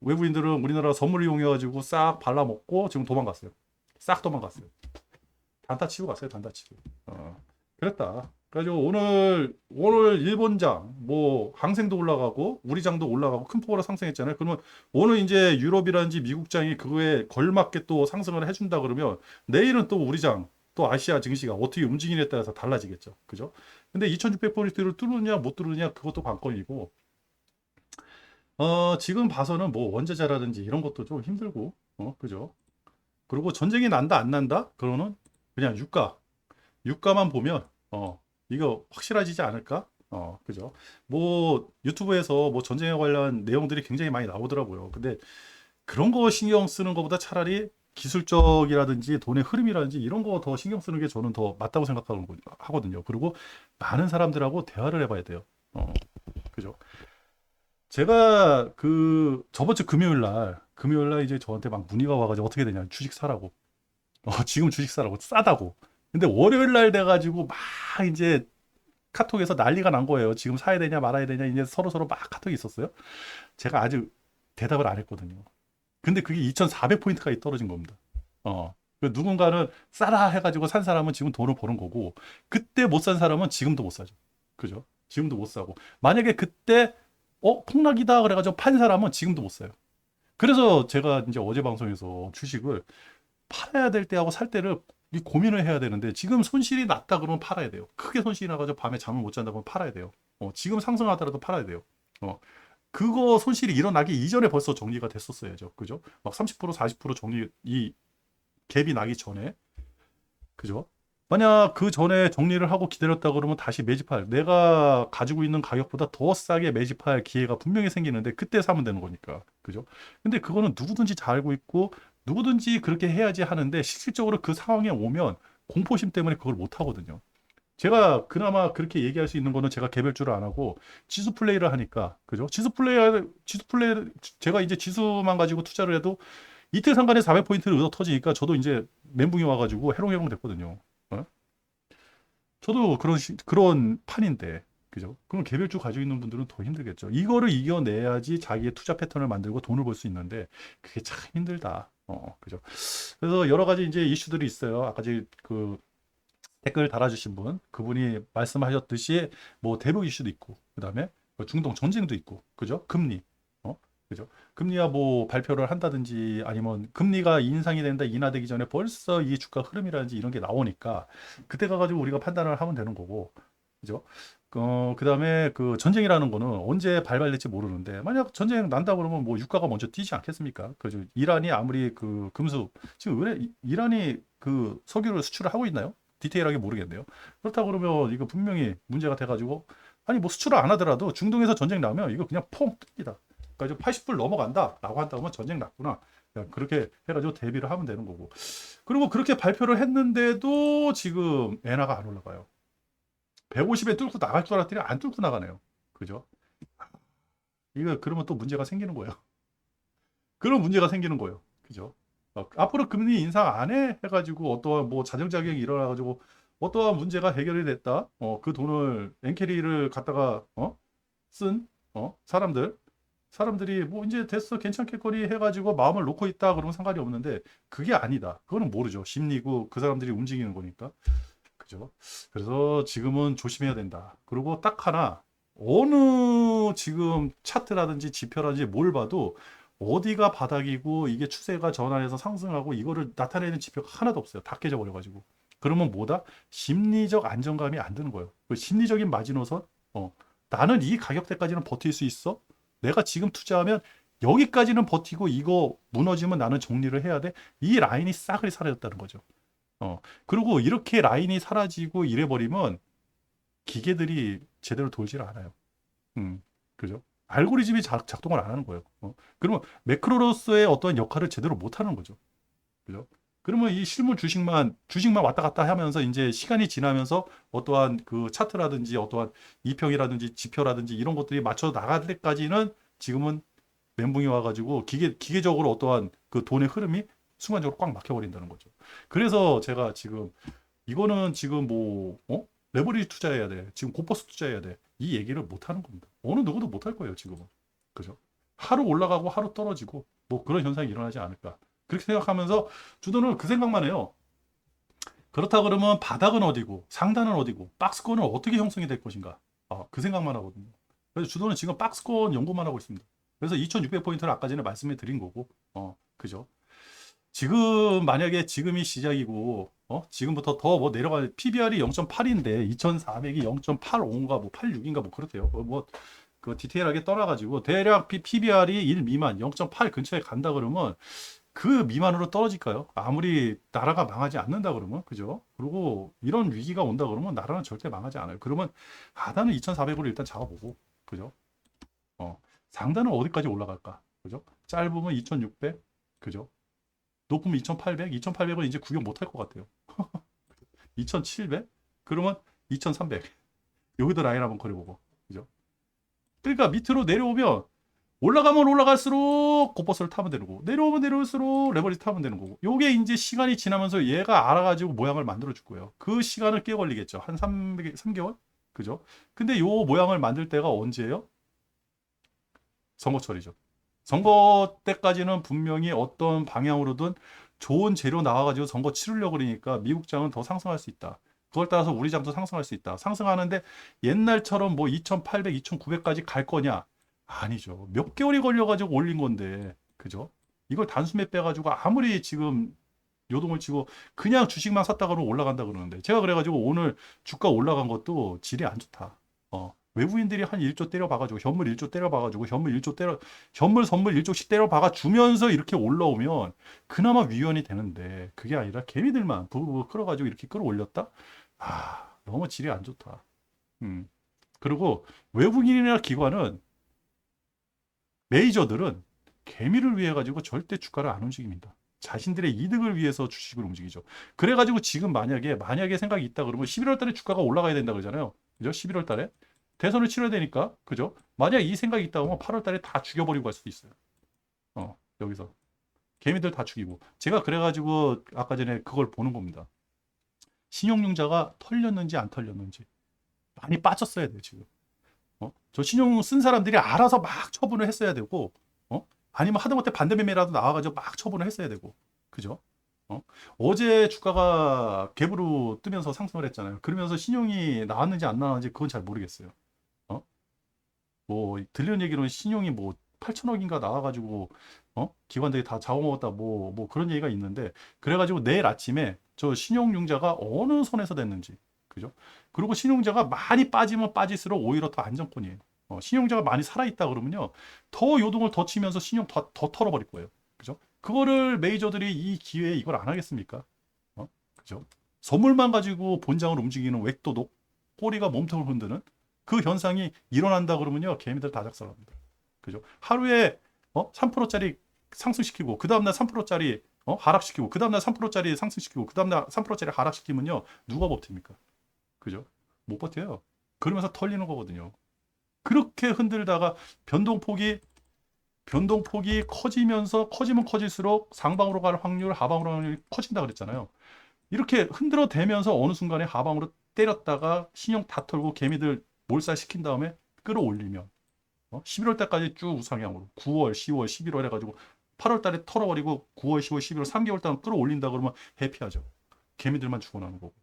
외부인들은 우리나라 선물 이용해가지고 싹 발라먹고 지금 도망갔어요. 싹 도망갔어요. 단타 치고 갔어요. 단타 치고. 그랬다. 그래가지고 오늘 일본장 뭐 항생도 올라가고 우리 장도 올라가고 큰 폭으로 상승했잖아요. 그러면 오늘 이제 유럽이라든지 미국장이 그거에 걸맞게 또 상승을 해준다 그러면 내일은 또 우리 장 또 아시아 증시가 어떻게 움직이냐에 따라서 달라지겠죠. 그죠? 근데 2600포인트를 뚫느냐 못 뚫느냐 그것도 관건이고 지금 봐서는 뭐 원자재라든지 이런 것도 좀 힘들고 그죠? 그리고 전쟁이 난다 안 난다? 그러는 그냥 유가만 보면 이거 확실해지지 않을까? 그죠? 뭐 유튜브에서 뭐 전쟁에 관련 내용들이 굉장히 많이 나오더라고요. 근데 그런 거 신경 쓰는 것보다 차라리 기술적이라든지 돈의 흐름이라든지 이런 거 더 신경 쓰는 게 저는 더 맞다고 하거든요. 그리고 많은 사람들하고 대화를 해봐야 돼요. 그죠? 제가 그 저번 주 금요일 날 이제 저한테 막 문의가 와가지고 어떻게 되냐 주식 사라고. 지금 주식 사라고 싸다고. 근데 월요일 날 돼가지고 막 이제 카톡에서 난리가 난 거예요. 지금 사야 되냐 말아야 되냐 이제 서로 막 카톡이 있었어요. 제가 아직 대답을 안 했거든요. 근데 그게 2,400포인트까지 떨어진 겁니다. 그 누군가는 싸라 해가지고 산 사람은 지금 돈을 버는 거고 그때 못 산 사람은 지금도 못 사죠. 그죠? 지금도 못 사고 만약에 그때 폭락이다 그래가지고 판 사람은 지금도 못 사요. 그래서 제가 이제 어제 방송에서 주식을 팔아야 될 때하고 살 때를 이 고민을 해야 되는데 지금 손실이 났다 그러면 팔아야 돼요. 크게 손실이 나가지고 밤에 잠을 못 잔다 그러면 팔아야 돼요. 지금 상승하더라도 팔아야 돼요. 그거 손실이 일어나기 이전에 벌써 정리가 됐었어야죠. 그죠? 막 30% 40% 정리 이 갭이 나기 전에 그죠? 만약 그 전에 정리를 하고 기다렸다 그러면 다시 매집할 내가 가지고 있는 가격보다 더 싸게 매집할 기회가 분명히 생기는데 그때 사면 되는 거니까 그죠? 근데 그거는 누구든지 잘 알고 있고 누구든지 그렇게 해야지 하는데 실질적으로 그 상황에 오면 공포심 때문에 그걸 못 하거든요. 제가 그나마 그렇게 얘기할 수 있는 거는 제가 개별주를 안 하고 지수 플레이를 하니까 그죠? 지수 플레이 제가 이제 지수만 가지고 투자를 해도 이틀 상간에 400포인트를 얻어 터지니까 저도 이제 멘붕이 와가지고 해롱해롱 됐거든요. 저도 그런 판인데, 그죠? 그럼 개별주 가지고 있는 분들은 더 힘들겠죠. 이거를 이겨내야지 자기의 투자 패턴을 만들고 돈을 벌 수 있는데, 그게 참 힘들다. 그죠? 그래서 여러 가지 이제 이슈들이 있어요. 아까 그 댓글 달아주신 분, 그분이 말씀하셨듯이 뭐 대북 이슈도 있고, 그 다음에 중동 전쟁도 있고, 그죠? 금리. 그죠? 금리가 뭐 발표를 한다든지 아니면 금리가 인상이 된다 인하되기 전에 벌써 이 주가 흐름이라든지 이런 게 나오니까 그때 가가지고 우리가 판단을 하면 되는 거고, 그죠? 그다음에 그 전쟁이라는 거는 언제 발발될지 모르는데 만약 전쟁 난다 그러면 뭐 유가가 먼저 뛰지 않겠습니까? 그죠? 이란이 아무리 그 금수 지금 왜 이란이 그 석유를 수출을 하고 있나요? 디테일하게 모르겠네요. 그렇다 그러면 이거 분명히 문제가 돼가지고 아니 뭐 수출을 안 하더라도 중동에서 전쟁 나면 이거 그냥 퐁 뜹니다. 그러니까 80불 넘어간다라고 한다면 전쟁 났구나. 그렇게 해가지고 대비를 하면 되는 거고. 그리고 그렇게 발표를 했는데도 지금 엔화가 안 올라가요. 150에 뚫고 나갈 줄 알았더니 안 뚫고 나가네요. 그죠? 이거 그러면 또 문제가 생기는 거예요. 그런 문제가 생기는 거예요. 그죠? 앞으로 금리 인상 안 해? 해가지고 어떠한 뭐 자정작용이 일어나가지고 어떠한 문제가 해결이 됐다. 그 돈을 엔캐리를 갖다가 쓴 사람들이 뭐 이제 됐어 괜찮겠거니 해가지고 마음을 놓고 있다 그러면 상관이 없는데 그게 아니다. 그거는 모르죠. 심리고 그 사람들이 움직이는 거니까. 그죠? 그래서 지금은 조심해야 된다. 그리고 딱 하나 어느 지금 차트라든지 지표라든지 뭘 봐도 어디가 바닥이고 이게 추세가 전환해서 상승하고 이거를 나타내는 지표가 하나도 없어요. 다 깨져버려가지고. 그러면 뭐다? 심리적 안정감이 안 드는 거예요. 그 심리적인 마지노선, 나는 이 가격대까지는 버틸 수 있어? 내가 지금 투자하면 여기까지는 버티고 이거 무너지면 나는 정리를 해야 돼? 이 라인이 싸그리 사라졌다는 거죠. 그리고 이렇게 라인이 사라지고 이래버리면 기계들이 제대로 돌질 않아요. 그죠? 알고리즘이 작동을 안 하는 거예요. 그러면 매크로로서의 어떤 역할을 제대로 못 하는 거죠. 그죠? 그러면 이 실물 주식만 왔다 갔다 하면서 이제 시간이 지나면서 어떠한 그 차트라든지 어떠한 이평이라든지 지표라든지 이런 것들이 맞춰 나갈 때까지는 지금은 멘붕이 와가지고 기계적으로 어떠한 그 돈의 흐름이 순간적으로 꽉 막혀버린다는 거죠. 그래서 제가 지금 이거는 지금 레버리지 투자해야 돼. 지금 고퍼스 투자해야 돼. 이 얘기를 못 하는 겁니다. 어느 누구도 못 할 거예요, 지금은. 그죠? 하루 올라가고 하루 떨어지고 뭐 그런 현상이 일어나지 않을까. 그렇게 생각하면서 주도는 그 생각만 해요. 그렇다 그러면 바닥은 어디고 상단은 어디고 박스권은 어떻게 형성이 될 것인가. 그 생각만 하거든요. 그래서 주도는 지금 박스권 연구만 하고 있습니다. 그래서 2600포인트를 아까 전에 말씀해 드린 거고, 그죠? 지금 만약에 지금이 시작이고 지금부터 더 뭐 내려가 PBR이 0.8인데 2400이 0.85인가 뭐 86인가 뭐 그렇대요. 그 디테일하게 떠나가지고 대략 PBR이 1 미만 0.8 근처에 간다 그러면 그 미만으로 떨어질까요? 아무리 나라가 망하지 않는다 그러면 그죠? 그리고 이런 위기가 온다 그러면 나라는 절대 망하지 않아요. 그러면 하단은 2400으로 일단 잡아보고 그죠? 상단은 어디까지 올라갈까? 그죠? 짧으면 2600 그죠? 높으면 2800, 2800은 이제 구경 못 할 것 같아요. 2700? 그러면 2300. 여기도 라인 한번 그려보고. 그죠? 그러니까 밑으로 내려오면 올라가면 올라갈수록 고버스를 타면 되는 거고 내려오면 내려올수록 레버리지 타면 되는 거고 요게 이제 시간이 지나면서 얘가 알아가지고 모양을 만들어 줄 거예요. 그 시간은 꽤 걸리겠죠. 한 3개월? 그죠? 근데 요 모양을 만들 때가 언제예요? 선거철이죠. 선거 때까지는 분명히 어떤 방향으로든 좋은 재료 나와가지고 선거 치르려고 그러니까 미국장은 더 상승할 수 있다. 그걸 따라서 우리 장도 상승할 수 있다. 상승하는데 옛날처럼 뭐 2800, 2900까지 갈 거냐? 아니죠. 몇 개월이 걸려가지고 올린 건데. 그죠? 이걸 단숨에 빼가지고 아무리 지금 요동을 치고 그냥 주식만 샀다가 올라간다 그러는데 제가 그래가지고 오늘 주가 올라간 것도 질이 안 좋다. 외부인들이 한 1조 때려박아주고 현물 1조 때려박아주고 현물 선물 1조씩 때려박아 주면서 이렇게 올라오면 그나마 위원이 되는데 그게 아니라 개미들만 부부 끌어가지고 이렇게 끌어올렸다? 너무 질이 안 좋다. 그리고 외국인이나 기관은 메이저들은 개미를 위해 가지고 절대 주가를 안 움직입니다. 자신들의 이득을 위해서 주식을 움직이죠. 그래가지고 지금 만약에 생각이 있다 그러면 11월 달에 주가가 올라가야 된다 그러잖아요. 그죠? 11월 달에. 대선을 치러야 되니까. 그죠? 만약 이 생각이 있다 그러면 8월 달에 다 죽여버리고 갈 수도 있어요. 여기서. 개미들 다 죽이고. 제가 그래가지고 아까 전에 그걸 보는 겁니다. 신용융자가 털렸는지 안 털렸는지. 많이 빠졌어야 돼요, 지금. 저 신용 쓴 사람들이 알아서 막 처분을 했어야 되고, 아니면 하다못해 반대매매라도 나와가지고 막 처분을 했어야 되고, 그죠? 어제 주가가 갭으로 뜨면서 상승을 했잖아요. 그러면서 신용이 나왔는지 안 나왔는지 그건 잘 모르겠어요. 뭐 들리는 얘기로는 신용이 뭐 8천억인가 나와가지고 기관들이 다 잡아먹었다 뭐 그런 얘기가 있는데 그래가지고 내일 아침에 저 신용융자가 어느 선에서 됐는지 그죠? 그리고 신용자가 많이 빠지면 빠질수록 오히려 더 안정권이에요. 신용자가 많이 살아있다 그러면요 더 요동을 더 치면서 신용 더 털어버릴 거예요. 그죠? 그거를 메이저들이 이 기회에 이걸 안 하겠습니까? 그죠? 선물만 가지고 본장을 움직이는 웩도독 꼬리가 몸통을 흔드는 그 현상이 일어난다 그러면요 개미들 다 작살납니다. 그죠? 하루에 3%짜리 상승시키고 그 다음날 3%짜리 하락시키고 그 다음날 3%짜리 상승시키고 그 다음날 3%짜리 하락시키면요 누가 버팁니까? 그죠? 못 버텨요. 그러면서 털리는 거거든요. 그렇게 흔들다가 변동폭이 커지면서 커지면 커질수록 상방으로 갈 확률, 하방으로 갈 확률이 커진다 그랬잖아요. 이렇게 흔들어 대면서 어느 순간에 하방으로 때렸다가 신용 다 털고 개미들 몰살시킨 다음에 끌어올리면 11월 달까지 쭉 우상향으로 9월, 10월, 11월 해가지고 8월 달에 털어버리고 9월, 10월, 11월 3개월 동안 끌어올린다 그러면 해피하죠. 개미들만 죽어나는 거고.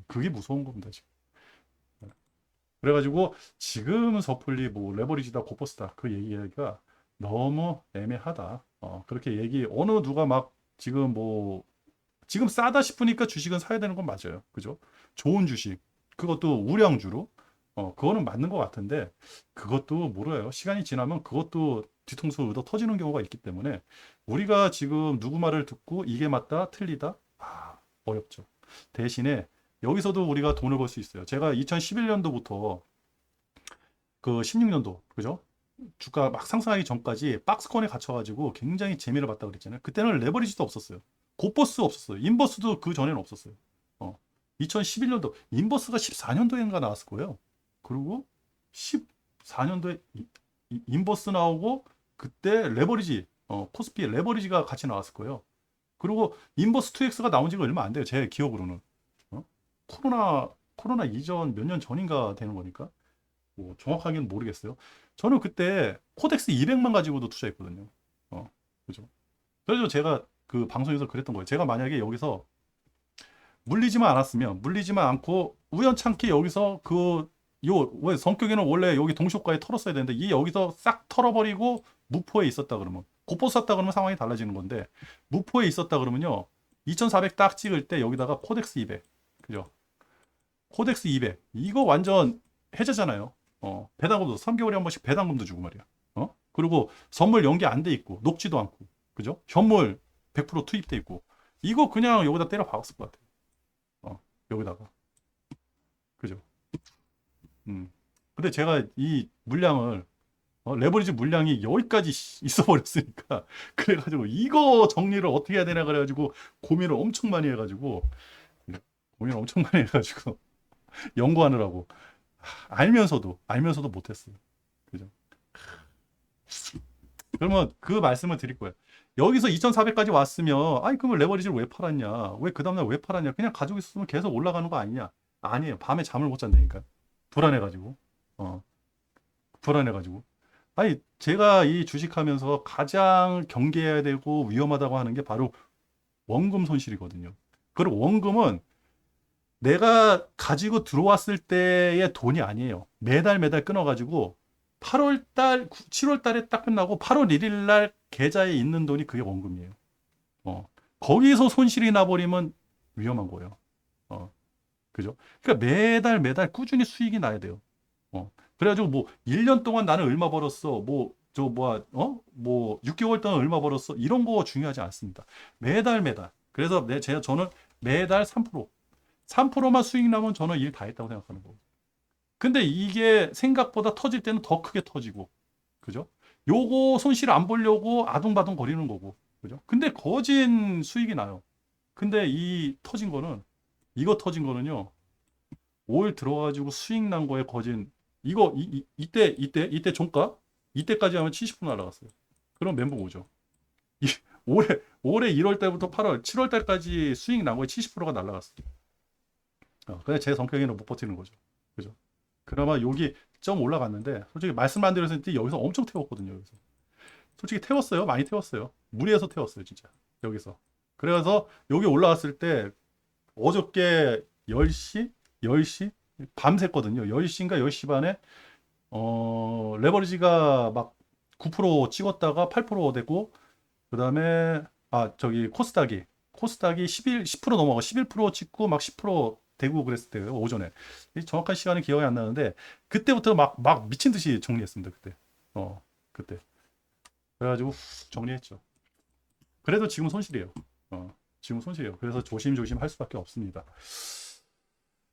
그게 무서운 겁니다, 지금. 그래가지고 지금 섣불리 뭐 레버리지다 고퍼스다 그 얘기가 너무 애매하다. 그렇게 어느 누가 막 지금 지금 싸다 싶으니까 주식은 사야 되는 건 맞아요. 그죠? 좋은 주식. 그것도 우량주로. 그거는 맞는 것 같은데, 그것도 모르요. 시간이 지나면 그것도 뒤통수 얻어 터지는 경우가 있기 때문에, 우리가 지금 누구 말을 듣고 이게 맞다, 틀리다? 어렵죠. 대신에, 여기서도 우리가 돈을 벌 수 있어요. 제가 2011년도부터 그 16년도, 그죠? 주가 막 상승하기 전까지 박스권에 갇혀가지고 굉장히 재미를 봤다 그랬잖아요. 그때는 레버리지도 없었어요. 곧버스 없었어요. 인버스도 그 전에는 없었어요. 2011년도 인버스가 14년도인가 나왔을 거예요. 그리고 14년도에 인버스 나오고 그때 레버리지 코스피 레버리지가 같이 나왔을 거예요. 그리고 인버스 2X가 나온 지가 얼마 안 돼요. 제 기억으로는. 어? 코로나 이전 몇 년 전인가 되는 거니까. 정확하게는 모르겠어요. 저는 그때 코덱스 200만 가지고도 투자했거든요. 그죠? 그래서 제가 그 방송에서 그랬던 거예요. 제가 만약에 여기서 물리지만 않고 우연찮게 여기서 왜 성격에는 원래 여기 동시효과에 털었어야 되는데 이 여기서 싹 털어버리고 무포에 있었다 그러면 곧보 샀다 그러면 상황이 달라지는 건데 무포에 있었다 그러면요 2400 딱 찍을 때 여기다가 코덱스 200 그죠? 코덱스 200 이거 완전 해제잖아요. 배당금도 3개월에 한 번씩 배당금도 주고 말이야. 그리고 선물 연계 안 돼 있고 녹지도 않고 그죠? 현물 100% 투입돼 있고 이거 그냥 여기다 때려 박았을 것 같아요. 여기다가 그죠? 근데 제가 이 물량을 레버리지 물량이 여기까지 있어 버렸으니까 그래가지고 이거 정리를 어떻게 해야 되나 그래가지고 고민을 엄청 많이 해가지고 연구하느라고 알면서도 못했어요. 그죠? 그러면 그 말씀을 드릴 거예요. 여기서 2,400까지 왔으면, 아이, 그러면 레버리지를 왜 팔았냐? 왜 그 다음날 왜 팔았냐? 그냥 가지고 있으면 계속 올라가는 거 아니냐? 아니에요. 밤에 잠을 못 잔다니까. 불안해가지고. 어, 불안해가지고. 아니, 제가 이 주식하면서 가장 경계해야 되고 위험하다고 하는 게 바로 원금 손실이거든요. 그리고 원금은 내가 가지고 들어왔을 때의 돈이 아니에요. 매달 매달 끊어가지고 8월 달, 7월 달에 딱 끝나고 8월 1일 날 계좌에 있는 돈이 그게 원금이에요. 거기서 손실이 나버리면 위험한 거예요. 그죠? 그러니까 매달 매달 꾸준히 수익이 나야 돼요. 그래가지고 1년 동안 나는 얼마 벌었어. 6개월 동안 얼마 벌었어. 이런 거 중요하지 않습니다. 매달 매달. 그래서 저는 매달 3%만 수익 나면 저는 일 다 했다고 생각하는 거고. 근데 이게 생각보다 터질 때는 더 크게 터지고, 그죠? 요거 손실 안 보려고 아둥바둥 거리는 거고, 그죠? 근데 거진 수익이 나요. 근데 이거 터진 거는요, 올 들어가지고 수익 난 거에 거진, 이때 종가? 이때까지 하면 70% 날라갔어요. 그럼 멘붕 오죠. 이, 올해 1월 달부터 7월 달까지 수익 난 거에 70%가 날라갔어요. 근데 제 성격에는 못 버티는 거죠. 그죠? 그나마 여기 점 올라갔는데 솔직히 말씀 안 드렸을 때 여기서 엄청 태웠거든요. 여기서 솔직히 태웠어요. 많이 태웠어요. 무리해서 태웠어요. 진짜 여기서. 그래서 여기 올라왔을 때 어저께 10시? 10시? 밤샜거든요. 10시인가 10시 반에 레버리지가 막 9% 찍었다가 8% 되고 그다음에 저기 코스닥이 10% 넘어가고 11% 찍고 막 10% 되고 그랬을 때요. 오전에. 정확한 시간은 기억이 안 나는데 그때부터 막 미친 듯이 정리했습니다. 그때. 그때. 그래가지고 훅 정리했죠. 그래도 지금 손실이에요. 지금 손실이에요. 그래서 조심조심 할 수밖에 없습니다.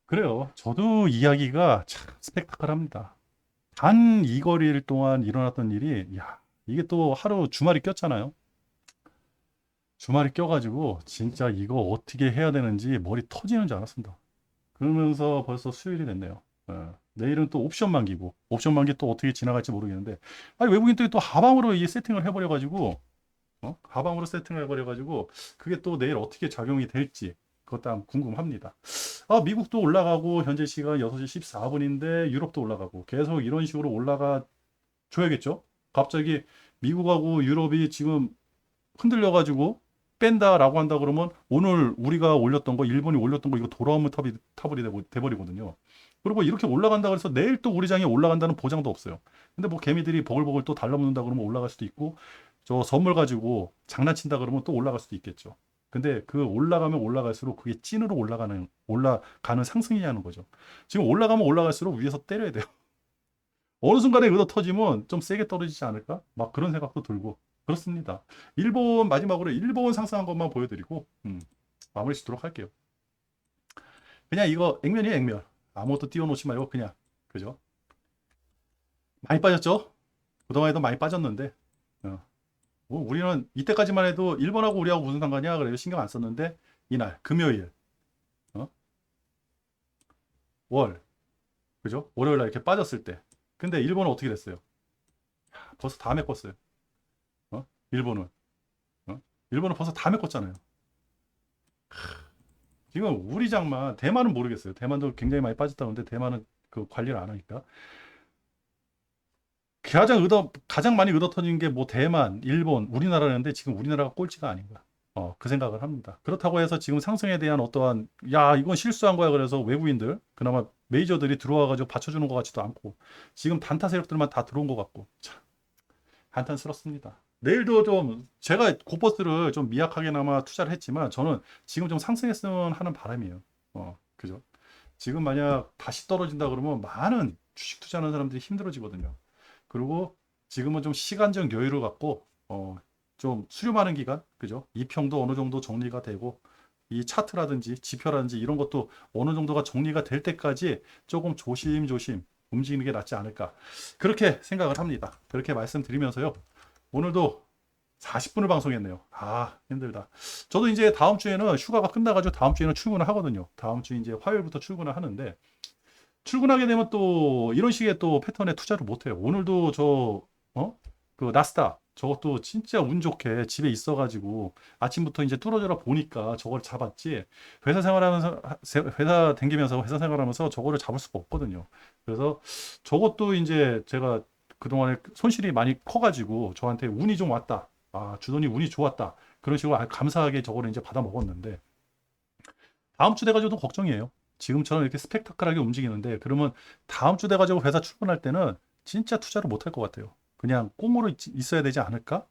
그래요. 저도 이야기가 참 스펙타클합니다. 단 이 거리일 동안 일어났던 일이, 이게 또 하루 주말이 꼈잖아요. 주말이 껴가지고 진짜 이거 어떻게 해야 되는지 머리 터지는 줄 알았습니다. 그러면서 벌써 수요일이 됐네요. 내일은 또 옵션 만기고 옵션 만기 또 어떻게 지나갈지 모르겠는데 외국인들이 또 하방으로 이 세팅을 해버려가지고 하방으로 세팅을 해버려가지고 그게 또 내일 어떻게 작용이 될지 그것도 한번 궁금합니다. 미국도 올라가고 현재 시간 6시 14분인데 유럽도 올라가고 계속 이런 식으로 올라가 줘야겠죠. 갑자기 미국하고 유럽이 지금 흔들려가지고 뺀다라고 한다 그러면 오늘 우리가 올렸던 거 일본이 올렸던 거 이거 돌아오면 타버리 돼버리거든요. 그리고 이렇게 올라간다 그래서 내일 또 우리 장이 올라간다는 보장도 없어요. 근데 뭐 개미들이 보글보글 또 달라붙는다 그러면 올라갈 수도 있고, 저 선물 가지고 장난친다 그러면 또 올라갈 수도 있겠죠. 근데 그 올라가면 올라갈수록 그게 찐으로 올라가는 상승이냐는 거죠. 지금 올라가면 올라갈수록 위에서 때려야 돼요. 어느 순간에 의도 터지면 좀 세게 떨어지지 않을까? 막 그런 생각도 들고 그렇습니다. 일본 마지막으로 일본 상승한 것만 보여드리고 마무리 짓도록 할게요. 그냥 이거 액면이에요, 액면. 아무것도 띄워놓지 말고 그냥, 그죠? 많이 빠졌죠? 그동안에도 많이 빠졌는데 뭐 우리는 이때까지만 해도 일본하고 우리하고 무슨 상관이야 그래서 신경 안 썼는데, 이날 금요일 어? 월, 그죠? 월요일 날 이렇게 빠졌을 때, 근데 일본은 어떻게 됐어요? 벌써 다 메꿨어요. 일본은 일본은 벌써 다 메꿨잖아요. 지금 우리 장만, 대만은 모르겠어요. 대만도 굉장히 많이 빠졌다는데 대만은 그 관리를 안 하니까. 가장 많이 의도 터진 게 뭐 대만, 일본, 우리나라였는데 지금 우리나라가 꼴찌가 아닌가. 그 생각을 합니다. 그렇다고 해서 지금 상승에 대한 어떠한, 야, 이건 실수한 거야. 그래서 외국인들, 그나마 메이저들이 들어와가지고 받쳐주는 것 같지도 않고, 지금 단타 세력들만 다 들어온 것 같고, 참, 한탄스럽습니다. 내일도 좀, 제가 고버스를 좀 미약하게나마 투자를 했지만, 저는 지금 좀 상승했으면 하는 바람이에요. 그죠? 지금 만약 다시 떨어진다 그러면 많은 주식 투자하는 사람들이 힘들어지거든요. 그리고 지금은 좀 시간적 여유를 갖고 좀 수렴하는 기간, 그죠? 이평도 어느 정도 정리가 되고 이 차트라든지 지표라든지 이런 것도 어느 정도가 정리가 될 때까지 조금 조심조심 움직이는 게 낫지 않을까, 그렇게 생각을 합니다. 그렇게 말씀드리면서요, 오늘도 40분을 방송했네요. 아, 힘들다. 저도 이제 다음 주에는 휴가가 끝나가지고 다음 주에는 출근을 하거든요. 다음 주 이제 화요일부터 출근을 하는데, 출근하게 되면 또 이런 식의 또 패턴에 투자를 못 해요. 오늘도 그 나스닥 저것도 진짜 운 좋게 집에 있어가지고 아침부터 이제 뚫어져라 보니까 저걸 잡았지, 회사 다니면서 회사 생활하면서 저거를 잡을 수가 없거든요. 그래서 저것도 이제 제가 그동안에 손실이 많이 커가지고 저한테 운이 좀 왔다. 아, 주돈이 운이 좋았다. 그런 식으로 감사하게 저거를 이제 받아 먹었는데, 다음 주 돼가지고도 걱정이에요. 지금처럼 이렇게 스펙타클하게 움직이는데, 그러면 다음 주 돼가지고 회사 출근할 때는 진짜 투자를 못 할 것 같아요. 그냥 꽁으로 있어야 되지 않을까?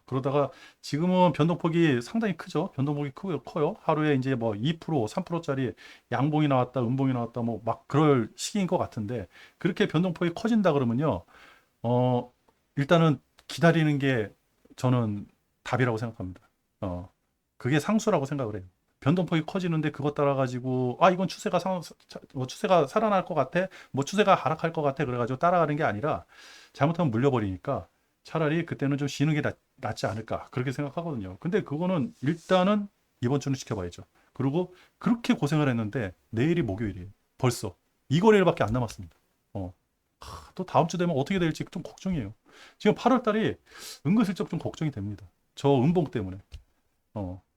그러다가 지금은 변동폭이 상당히 크죠. 변동폭이 커요. 하루에 이제 뭐 2%, 3%짜리 양봉이 나왔다, 음봉이 나왔다, 뭐 막 그럴 시기인 것 같은데, 그렇게 변동폭이 커진다 그러면요, 어, 일단은 기다리는 게 저는 답이라고 생각합니다. 그게 상수라고 생각을 해요. 변동폭이 커지는데 그것 따라 가지고, 아, 이건 추세가 살아날 것 같아, 뭐 추세가 하락할 것 같아 그래가지고 따라가는 게 아니라 잘못하면 물려버리니까 차라리 그때는 좀 쉬는 게 낫지 않을까, 그렇게 생각하거든요. 근데 그거는 일단은 이번 주는 지켜봐야죠. 그리고 그렇게 고생을 했는데 내일이 목요일이에요. 벌써 이 거래일밖에 안 남았습니다. 어. 또 다음 주 되면 어떻게 될지 좀 걱정이에요. 지금 8월 달이 은근슬쩍 좀 걱정이 됩니다. 저 음봉 때문에.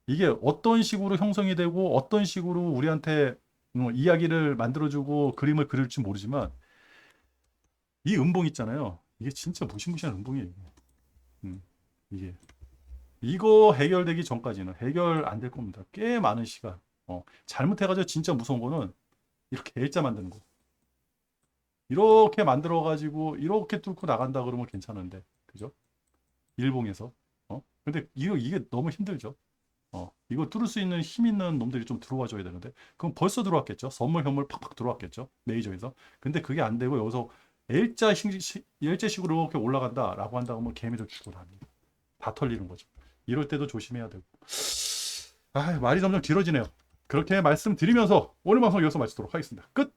이게 어떤 식으로 형성이 되고 어떤 식으로 우리한테 이야기를 만들어주고 그림을 그릴지 모르지만, 이 음봉 있잖아요. 이게 진짜 무시무시한 음봉이에요. 음, 이게 이거 해결되기 전까지는 해결 안 될 겁니다. 꽤 많은 시간. 잘못해가지고 진짜 무서운 거는 이렇게 L자 만드는 거. 이렇게 만들어가지고 이렇게 뚫고 나간다 그러면 괜찮은데, 그죠? 일봉에서. 근데 이게 너무 힘들죠. 이거 뚫을 수 있는 힘 있는 놈들이 좀 들어와 줘야 되는데, 그럼 벌써 들어왔겠죠. 선물 현물 팍팍 들어왔겠죠. 메이저에서. 근데 그게 안 되고 여기서 L자식으로 이렇게 올라간다라고 한다고 하면 개미도 죽고 다 털리는 거죠. 이럴 때도 조심해야 되고. 아, 말이 점점 길어지네요. 그렇게 말씀드리면서 오늘 방송 여기서 마치도록 하겠습니다. 끝!